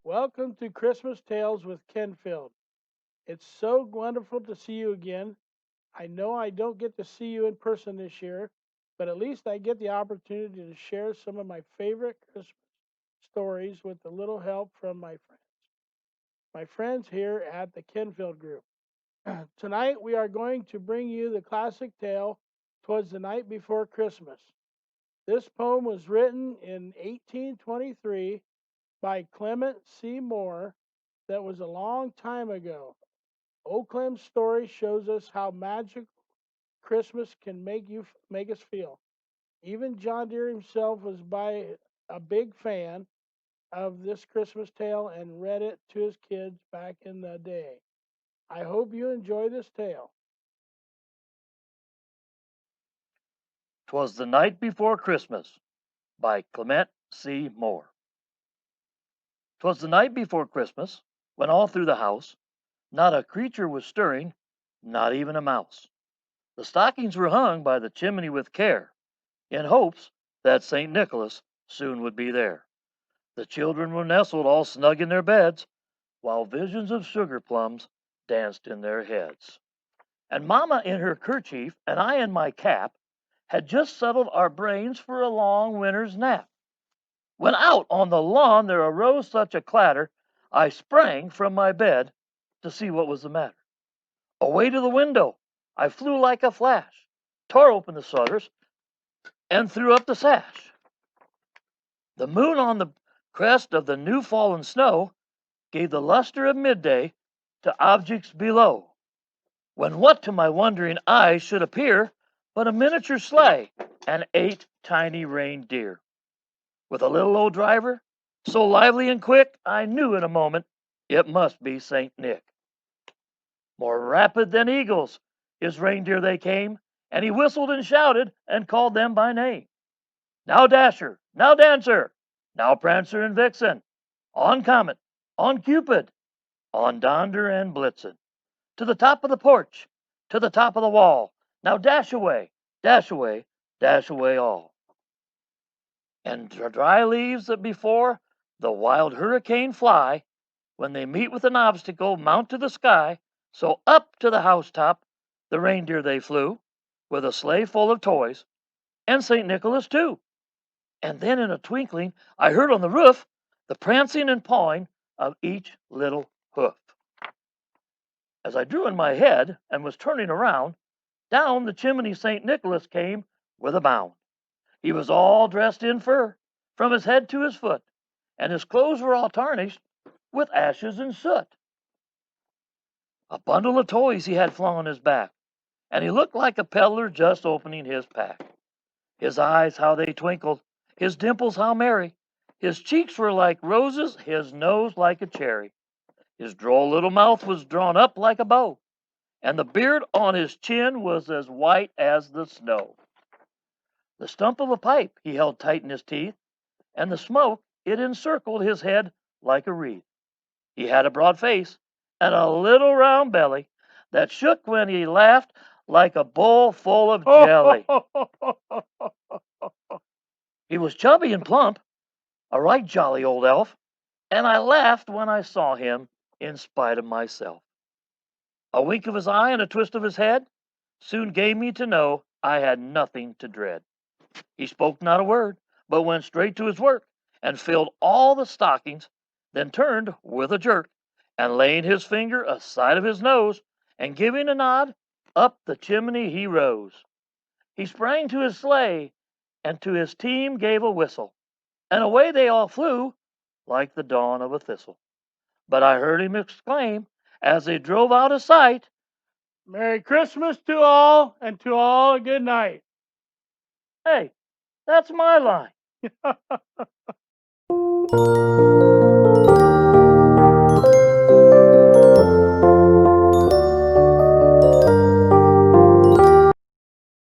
Welcome to Christmas Tales with Kenn-Feld. It's so wonderful to see you again. I know I don't get to see you in person this year, but at least I get the opportunity to share some of my favorite Christmas stories with a little help from my friends here at the Kenn-Feld Group. Tonight we are going to bring you the classic tale "Twas the Night Before Christmas." This poem was written in 1823 by Clement C. Moore. That was a long time ago. Old Clem's story shows us how magical Christmas can make us feel. Even John Deere himself was by a big fan of this Christmas tale and read it to his kids back in the day. I hope you enjoy this tale. 'Twas the Night Before Christmas by Clement C. Moore. 'Twas the night before Christmas, when all through the house not a creature was stirring, not even a mouse. The stockings were hung by the chimney with care, in hopes that St. Nicholas soon would be there. The children were nestled all snug in their beds, while visions of sugar plums danced in their heads. And Mamma in her kerchief, and I in my cap, had just settled our brains for a long winter's nap. When out on the lawn there arose such a clatter, I sprang from my bed to see what was the matter. Away to the window I flew like a flash, tore open the shutters, and threw up the sash. The moon on the crest of the new fallen snow gave the luster of midday to objects below, when what to my wondering eyes should appear but a miniature sleigh and 8 tiny reindeer, with a little old driver, so lively and quick, I knew in a moment it must be St. Nick. More rapid than eagles, his reindeer they came, and he whistled and shouted and called them by name. Now Dasher, now Dancer, now Prancer and Vixen, on Comet, on Cupid, on Donder and Blitzen, to the top of the porch, to the top of the wall. Now dash away, dash away, dash away all. And dry leaves that before the wild hurricane fly, when they meet with an obstacle, mount to the sky. So up to the housetop the reindeer they flew, with a sleigh full of toys, and St. Nicholas too. And then in a twinkling I heard on the roof the prancing and pawing of each little hoof. As I drew in my head and was turning around, down the chimney St. Nicholas came with a bound. He was all dressed in fur, from his head to his foot, and his clothes were all tarnished with ashes and soot. A bundle of toys he had flung on his back, and he looked like a peddler just opening his pack. His eyes, how they twinkled, his dimples, how merry. His cheeks were like roses, his nose like a cherry. His droll little mouth was drawn up like a bow, and the beard on his chin was as white as the snow. The stump of a pipe he held tight in his teeth, and the smoke, it encircled his head like a wreath. He had a broad face and a little round belly that shook when he laughed like a bowl full of jelly. He was chubby and plump, a right jolly old elf, and I laughed when I saw him in spite of myself. A wink of his eye and a twist of his head soon gave me to know I had nothing to dread. He spoke not a word, but went straight to his work and filled all the stockings, then turned with a jerk, and laying his finger aside of his nose, and giving a nod, up the chimney he rose. He sprang to his sleigh, and to his team gave a whistle, and away they all flew like the dawn of a thistle. But I heard him exclaim, as they drove out of sight, Merry Christmas to all, and to all a good night. "Hey, that's my line."